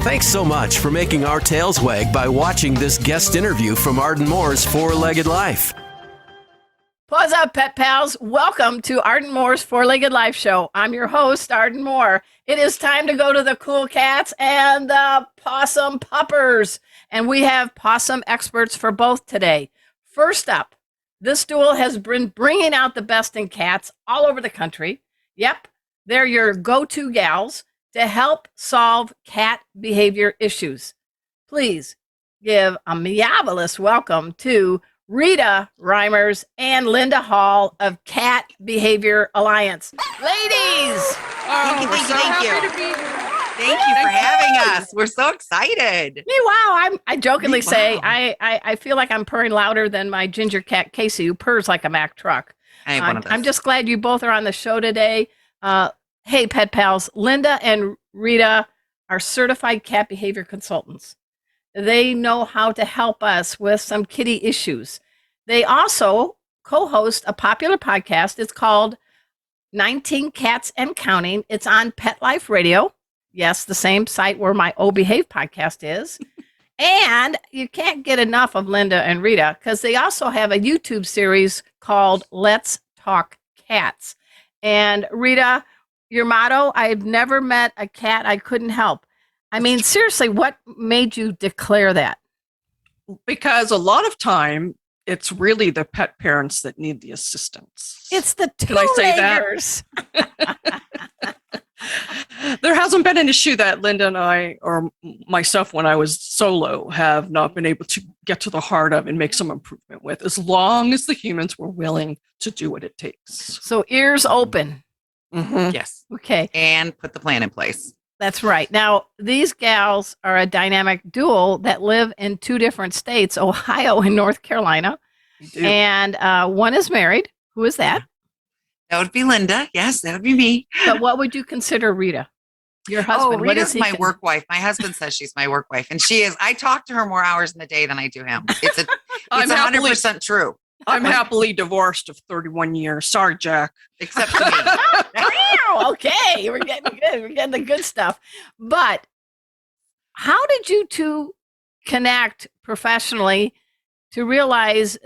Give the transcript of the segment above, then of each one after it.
Thanks so much for making our tails wag by watching this guest interview from Arden Moore's Four-Legged Life. What's up, pet pals? Welcome to Arden Moore's Four-Legged Life Show. I'm your host, Arden Moore. It is time to go to the cool cats and the possum puppers. And we have possum experts for both today. First up, this duo has been bringing out the best in cats all over the country. Yep, they're your go-to gals to help solve cat behavior issues. Please give a marvelous welcome to Rita Reimers and Linda Hall of Cat Behavior Alliance. Ladies! Thank you. Thank you for having us. We're so excited. Wow, I jokingly say I feel like I'm purring louder than my ginger cat Casey, who purrs like a Mack truck. I'm just glad you both are on the show today. Hey, pet pals, Linda and Rita are certified cat behavior consultants. They know how to help us with some kitty issues. They also co-host a popular podcast. It's called 19 Cats and Counting. It's on Pet Life Radio. Yes, the same site where my Oh Behave podcast is. And you can't get enough of Linda and Rita because they also have a YouTube series called Let's Talk Cats. And Rita, your motto, I've never met a cat I couldn't help. I mean, seriously, what made you declare that? Because a lot of time, it's really the pet parents that need the assistance. It's the two Can I say that? There hasn't been an issue that Linda and I, or myself when I was solo, have not been able to get to the heart of and make some improvement with, as long as the humans were willing to do what it takes. So ears open. Mm-hmm. Yes. Okay. And put the plan in place. That's right. Now, these gals are a dynamic duo that live in two different states, Ohio and North Carolina. And one is married. Who is that? That would be Linda. Yes, that would be me. But what would you consider Rita? Your husband? Oh, Rita's my work wife. My husband says she's my work wife. And she is. I talk to her more hours in the day than I do him. It's 100% true. I'm happily divorced of 31 years. Sorry, Jack. Except for me. Okay, we're getting good. We're getting the good stuff. But how did you two connect professionally to realize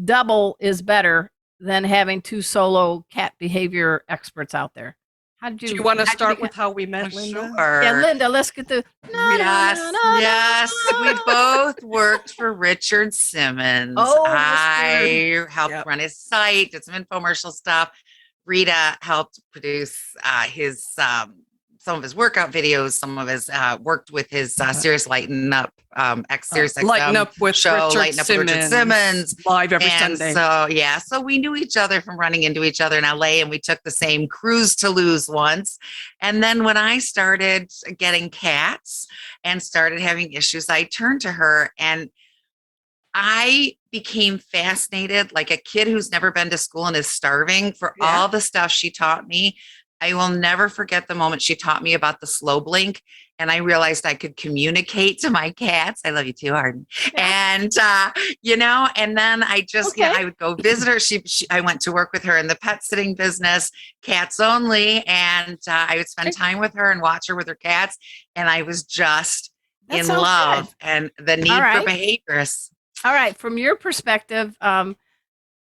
double is better than having two solo cat behavior experts out there? How did you? Do you want to start with how we met, Linda? Sure. Yeah, Linda, let's get the. Yes. We both worked for Richard Simmons. Oh, I helped run his site, did some infomercial stuff. Rita helped produce his some of his workout videos. Some of his worked with his Sirius Lighten Up Sirius XM Lighten Up with show, Richard Lighten Up with Richard Simmons, live every and Sunday. So we knew each other from running into each other in LA, and we took the same cruise to lose once. And then when I started getting cats and started having issues, I turned to her and I became fascinated, like a kid who's never been to school and is starving, for all the stuff she taught me. I will never forget the moment she taught me about the slow blink, and I realized I could communicate to my cats. I love you too, Arden. And, and then I just, I would go visit her. I went to work with her in the pet sitting business, cats only. And I would spend time with her and watch her with her cats. And I was just in love and the need for behaviors. All right. From your perspective,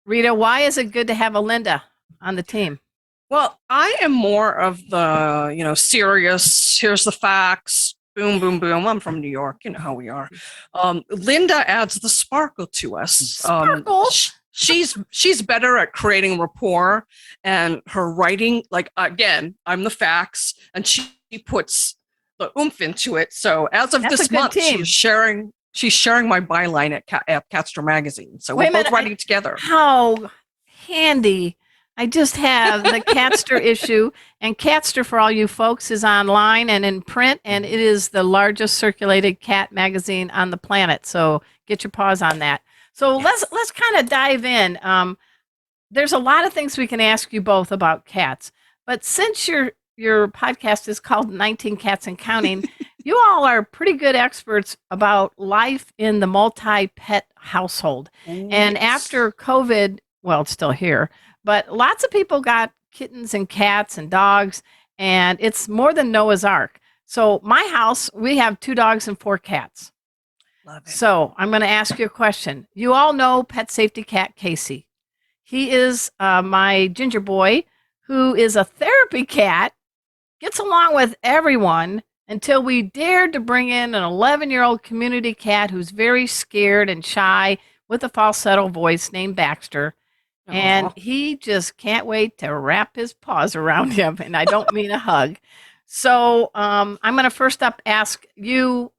Rita, why is it good to have a Linda on the team? Well, I am more of the, serious, here's the facts, boom, boom, boom. I'm from New York. You know how we are. Linda adds the sparkle to us. Sparkle? She's better at creating rapport, and her writing, like, again, I'm the facts, and she puts the oomph into it. So as of this month, she's sharing my byline at Catster Magazine. So we're both writing together. How handy. I just have the Catster issue, and Catster, for all you folks, is online and in print, and it is the largest circulated cat magazine on the planet. So get your paws on that. So let's kind of dive in. There's a lot of things we can ask you both about cats, but since your podcast is called 19 Cats and Counting, you all are pretty good experts about life in the multi-pet household. And after COVID, well, it's still here, but lots of people got kittens and cats and dogs, and it's more than Noah's Ark. So my house, we have 2 dogs and 4 cats. Love it. So I'm going to ask you a question. You all know pet safety cat Casey. He is my ginger boy who is a therapy cat, gets along with everyone until we dared to bring in an 11-year-old community cat who's very scared and shy with a falsetto voice named Baxter. Aww. And he just can't wait to wrap his paws around him. And I don't mean a hug. So I'm going to first up ask you,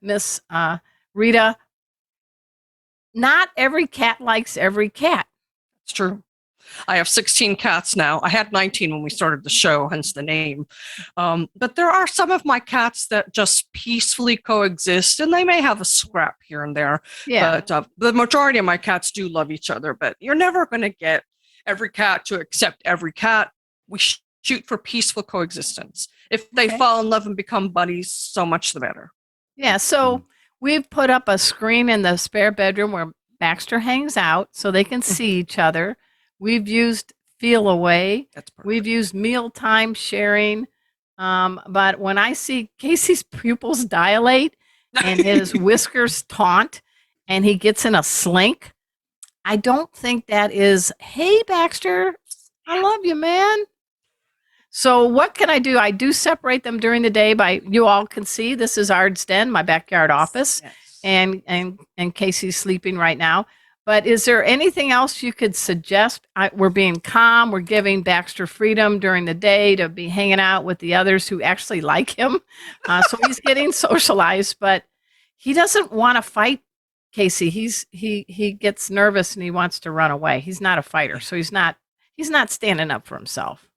Miss Rita, not every cat likes every cat. It's true. I have 16 cats now. I had 19 when we started the show, hence the name. But there are some of my cats that just peacefully coexist, and they may have a scrap here and there. Yeah. But the majority of my cats do love each other. But you're never going to get every cat to accept every cat. We shoot for peaceful coexistence. If they fall in love and become buddies, so much the better. Yeah. So we've put up a screen in the spare bedroom where Baxter hangs out so they can see each other. We've used Feel Away. That's perfect. We've used mealtime sharing. But when I see Casey's pupils dilate and his whiskers taunt and he gets in a slink, I don't think that is, hey, Baxter, I love you, man. So what can I do? I do separate them during the day by, you all can see, this is Ard's den, my backyard office, and Casey's sleeping right now. But is there anything else you could suggest? We're being calm. We're giving Baxter freedom during the day to be hanging out with the others who actually like him. So he's getting socialized, but he doesn't want to fight Casey. He gets nervous and he wants to run away. He's not a fighter, so he's not standing up for himself.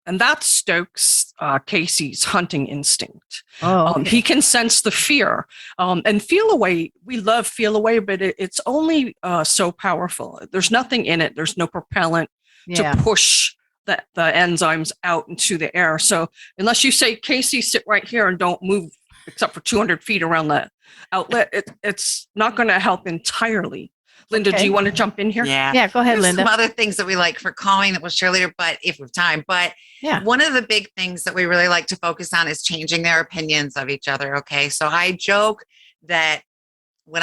And that stokes Casey's hunting instinct. Oh, okay. He can sense the fear. And Feel Away, we love Feel Away, but it's only so powerful. There's nothing in it. There's no propellant to push the enzymes out into the air. So unless you say, Casey, sit right here and don't move except for 200 feet around the outlet, it's not going to help entirely. Linda, do you want to jump in here? Yeah, go ahead, There's Linda. Some other things that we like for calming that we'll share later, but if we have time. But one of the big things that we really like to focus on is changing their opinions of each other. Okay. So I joke that when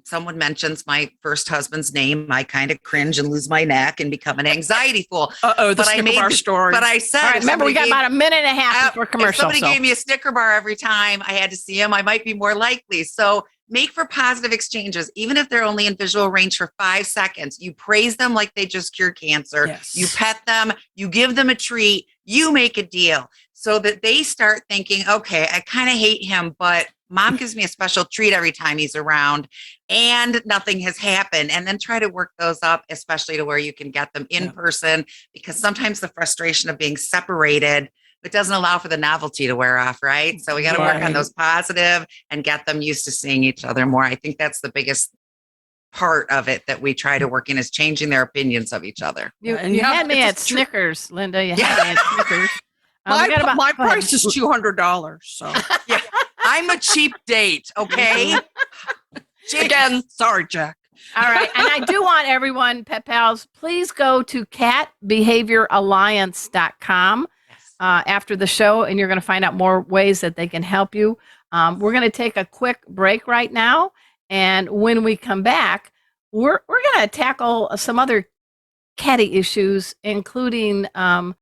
someone mentions my first husband's name, I kind of cringe and lose my neck and become an anxiety fool. The sticker bar story. But I said, all right, remember, we got about a minute and a half before commercial. If somebody gave me a sticker bar every time I had to see him, I might be more likely. So make for positive exchanges, even if they're only in visual range for 5 seconds. You praise them like they just cured cancer. Yes. You pet them, you give them a treat, you make a deal so that they start thinking, okay, I kind of hate him, but Mom gives me a special treat every time he's around and nothing has happened. And then try to work those up, especially to where you can get them in person, because sometimes the frustration of being separated, it doesn't allow for the novelty to wear off, right? So we got to work on those positive and get them used to seeing each other more. I think that's the biggest part of it that we try to work in, is changing their opinions of each other. You had me at Snickers, Linda. You had me at Snickers. My price is $200. So yeah, I'm a cheap date, okay? Again, sorry, Jack. All right. And I do want everyone, Pet Pals, please go to catbehavioralliance.com after the show, and you're going to find out more ways that they can help you. We're going to take a quick break right now. And when we come back, we're going to tackle some other catty issues, including and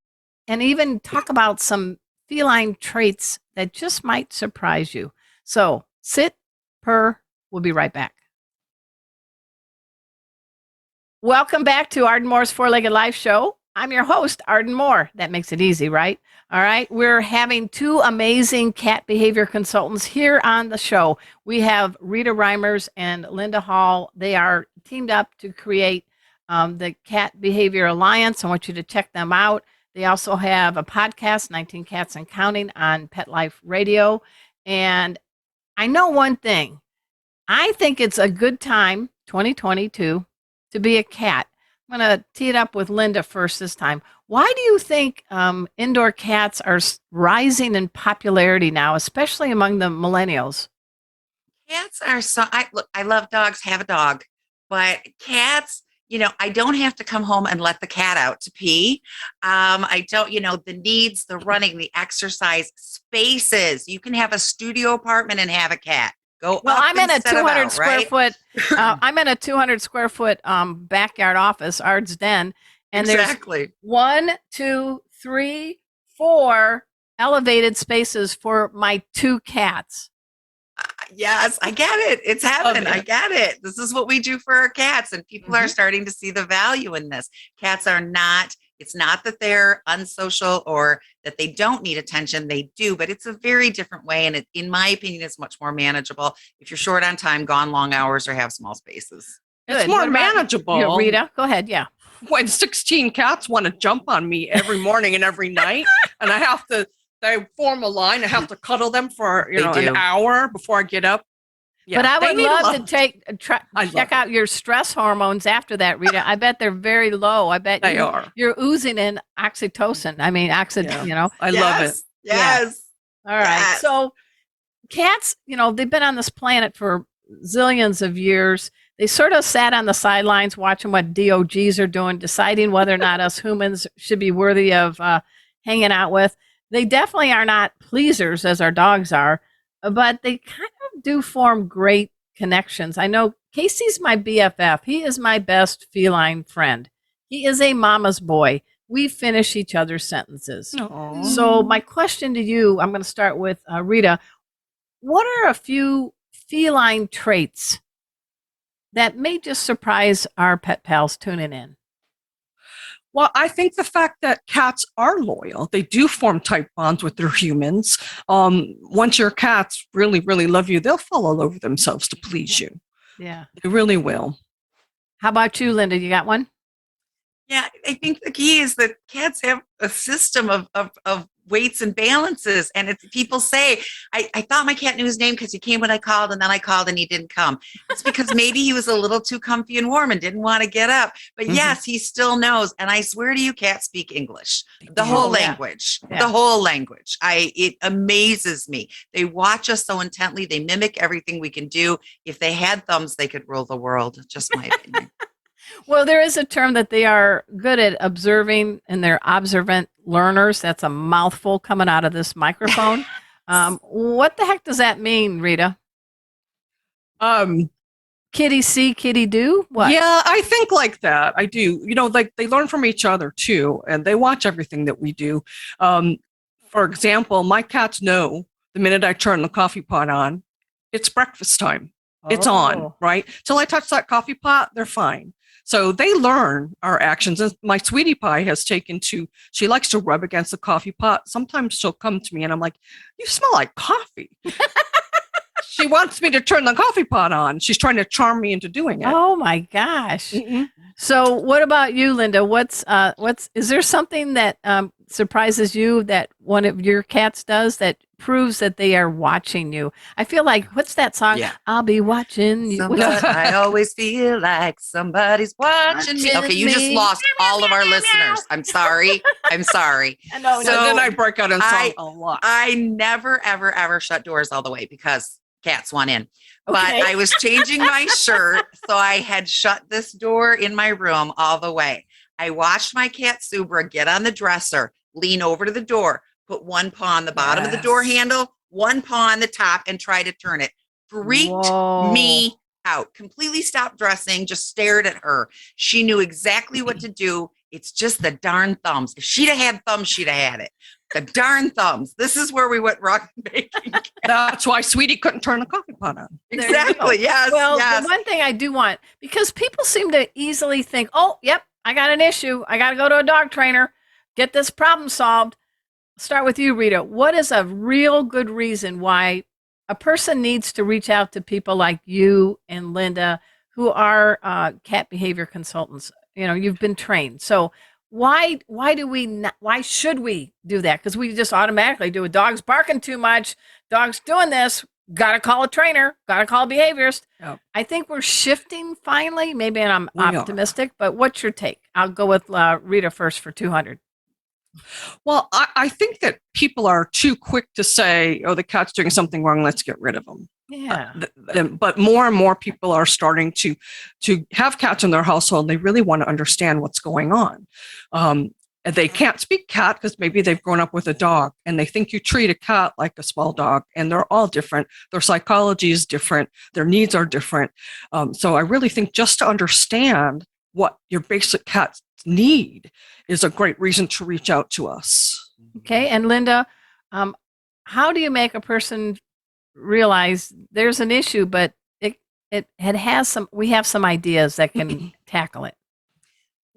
even talk about some feline traits that just might surprise you. So sit, purr. We'll be right back. Welcome back to Arden Moore's Four-Legged Life Show. I'm your host, Arden Moore. That makes it easy, right? All right. We're having 2 amazing cat behavior consultants here on the show. We have Rita Reimers and Linda Hall. They are teamed up to create the Cat Behavior Alliance. I want you to check them out. They also have a podcast, 19 Cats and Counting, on Pet Life Radio. And I know one thing. I think it's a good time, 2022, to be a cat. I'm going to tee it up with Linda first this time. Why do you think indoor cats are rising in popularity now, especially among the millennials? Cats are I love dogs, have a dog, but cats, I don't have to come home and let the cat out to pee. I don't, the needs, the running, the exercise, spaces. You can have a studio apartment and have a cat. Go well, up I'm in a 200 square right? foot. I'm in a 200 square foot backyard office, Ard's Den, and exactly. There's 1, 2, 3, 4 elevated spaces for my 2 cats. Yes, I get it. It's heaven. I get it. This is what we do for our cats, and people are starting to see the value in this. Cats are not. It's not that they're unsocial or that they don't need attention. They do, but it's a very different way. And in my opinion, it's much more manageable if you're short on time, gone long hours, or have small spaces. It's more manageable. Rita, go ahead. Yeah. When 16 cats want to jump on me every morning and every night, and they form a line. I have to cuddle them for an hour before I get up. Yeah, but I would love to check out your stress hormones after that, Rita. I bet they're very low. I bet they are. You're oozing in oxytocin. I mean, I love it. Yes. Yeah. All right. Yes. So cats, they've been on this planet for zillions of years. They sort of sat on the sidelines watching what DOGs are doing, deciding whether or not us humans should be worthy of hanging out with. They definitely are not pleasers as our dogs are, but they kind of do form great connections. I know Casey's my BFF. He is my best feline friend. He is a mama's boy. We finish each other's sentences. Aww. So my question to you, I'm going to start with Rita. What are a few feline traits that may just surprise our pet pals tuning in? Well, I think the fact that cats are loyal, they do form tight bonds with their humans. Once your cats really, really love you, they'll fall all over themselves to please you. Yeah. They really will. How about you, Linda? You got one? Yeah, I think the key is that cats have a system of weights and balances. And it's, people say, I thought my cat knew his name because he came when I called, and then I called and he didn't come. It's because maybe he was a little too comfy and warm and didn't want to get up. But yes, he still knows. And I swear to you, cats speak English, the whole language, the whole language. It amazes me. They watch us so intently. They mimic everything we can do. If they had thumbs, they could rule the world. Just my opinion. Well, there is a term that they are good at observing, and they're observant learners. That's a mouthful coming out of this microphone. What the heck does that mean, Rita? Kitty see, kitty do? What? Yeah, I think like that. I do. Like they learn from each other too, and they watch everything that we do. For example, my cats know the minute I turn the coffee pot on, it's breakfast time. It's on, right? Till I touch that coffee pot, they're fine. So they learn our actions. And my sweetie pie has taken to, she likes to rub against the coffee pot. Sometimes she'll come to me and I'm like, you smell like coffee. She wants me to turn the coffee pot on. She's trying to charm me into doing it. Oh my gosh. So what about you, Linda? Is there something that surprises you that one of your cats does that proves that they are watching you? I feel like, what's that song? Yeah. I'll be watching you. I always feel like somebody's watching me. Okay, you just lost all of our listeners. I'm sorry. I'm sorry. I know. So then I break out in song a lot. I never, ever, ever shut doors all the way because cats want in. But I was changing my shirt, so I had shut this door in my room all the way. I watched my cat Subra get on the dresser, lean over to the door, put one paw on the bottom of the door handle, one paw on the top, and try to turn it. Freaked me out. Completely stopped dressing, just stared at her. She knew exactly what to do. It's just the darn thumbs. If she'd have had thumbs, she'd have had it. The darn thumbs. This is where we went wrong baking. That's why Sweetie couldn't turn the coffee pot on. Exactly. Yes. Well, the one thing I do want, because people seem to easily think, oh, yep, I got an issue. I got to go to a dog trainer, get this problem solved. Start with you, Rita. What is a real good reason why a person needs to reach out to people like you and Linda, who are cat behavior consultants? You've been trained. So why should we do that? Because we just automatically do. A dog's barking too much. Dog's doing this. Got to call a trainer. Got to call a behaviorist. Yep. I think we're shifting finally. Maybe I'm optimistic, but what's your take? I'll go with Rita first for 200. Well, I think that people are too quick to say, oh, the cat's doing something wrong, let's get rid of them. Yeah. But more and more people are starting to have cats in their household. They really want to understand what's going on. They can't speak cat because maybe they've grown up with a dog and they think you treat a cat like a small dog, and they're all different. Their psychology is different. Their needs are different. So I really think just to understand what your basic cats need is a great reason to reach out to us. Okay. And Linda, how do you make a person realize there's an issue, but it has some, we have some ideas that can tackle it?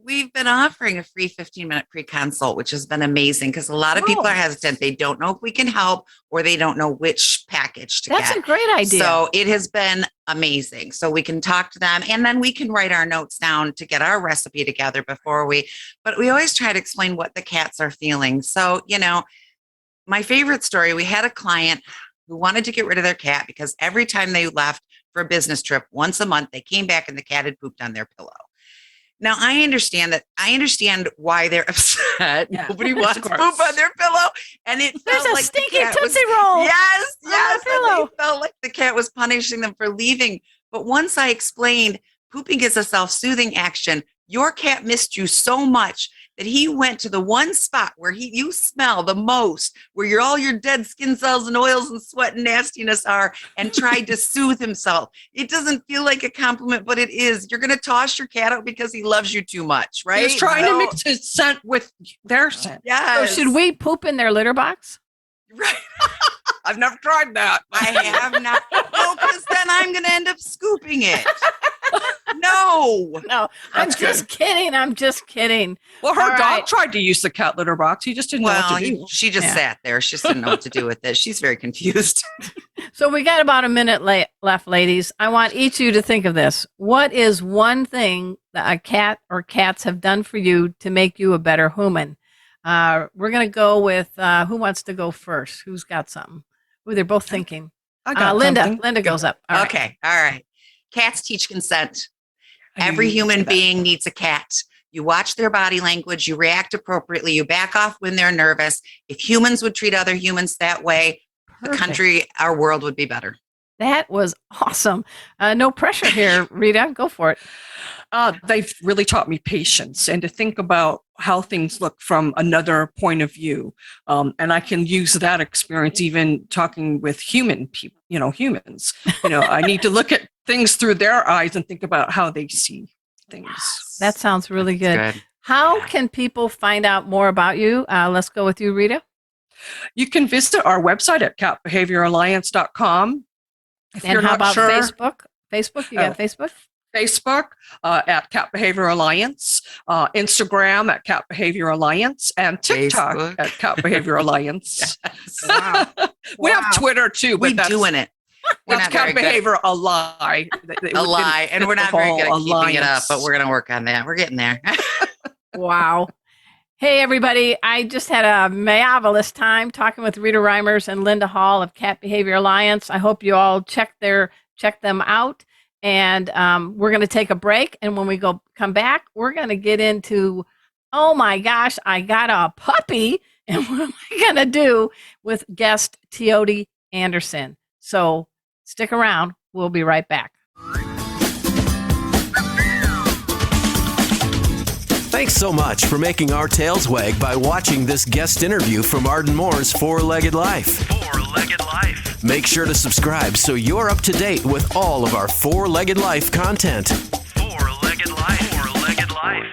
We've been offering a free 15-minute pre-consult, which has been amazing because a lot of people are hesitant. They don't know if we can help, or they don't know which package to get. That's a great idea. So it has been amazing. So we can talk to them, and then we can write our notes down to get our recipe together but we always try to explain what the cats are feeling. So, my favorite story, we had a client who wanted to get rid of their cat because every time they left for a business trip once a month, they came back and the cat had pooped on their pillow. Now, I understand why they're upset. Yeah, nobody wants poop on their pillow. And it There's felt a like stinky Tootsie Roll. Yes. And they felt like the cat was punishing them for leaving. But once I explained, pooping is a self-soothing action. Your cat missed you so much that he went to the one spot where you smell the most, where all your dead skin cells and oils and sweat and nastiness are, and tried to soothe himself. It doesn't feel like a compliment, but it is. You're going to toss your cat out because he loves you too much, right? He's trying to mix his scent with their scent. Yes. So should we poop in their litter box? Right. I've never tried that. I have not. No, because then I'm going to end up scooping it. No, I'm just kidding. Well, her dog tried to use the cat litter box. He just didn't know what to do. She just sat there. She just didn't know what to do with it. She's very confused. So we got about a minute left, ladies. I want each of you to think of this. What is one thing that a cat or cats have done for you to make you a better human? We're going to go with who wants to go first? Who's got something? Ooh, they're both thinking. I got Linda. something. Linda goes up. All okay. Right. All right. Cats teach consent. Every human being needs a cat. You watch their body language. You react appropriately. You back off when they're nervous. If humans would treat other humans that way, the country, our world would be better. That was awesome. No pressure here, Rita. Go for it. They've really taught me patience and to think about how things look from another point of view. And I can use that experience even talking with human people, humans. I need to look at things through their eyes and think about how they see things. That sounds really good. How can people find out more about you? Let's go with you, Rita. You can visit our website at catbehavioralliance.com. And how about Facebook? Facebook? You got Facebook? Facebook at Cat Behavior Alliance, Instagram at Cat Behavior Alliance, and TikTok Facebook. At Cat Behavior Alliance. Yes. Wow. We have Twitter too, but we're doing it. That's Cat Behavior a lie. A lie, and we're not very good at keeping it up, but we're going to work on that. We're getting there. Wow. Hey, everybody. I just had a marvelous time talking with Rita Reimers and Linda Hall of Cat Behavior Alliance. I hope you all check them out. And we're going to take a break. And when we come back, we're going to get into, oh my gosh, I got a puppy. And what am I going to do with guest Teody Anderson? So stick around. We'll be right back. Thanks so much for making our tails wag by watching this guest interview from Arden Moore's Four-Legged Life. Four-Legged Life. Make sure to subscribe so you're up to date with all of our Four-Legged Life content. Four-Legged Life. Four-Legged Life.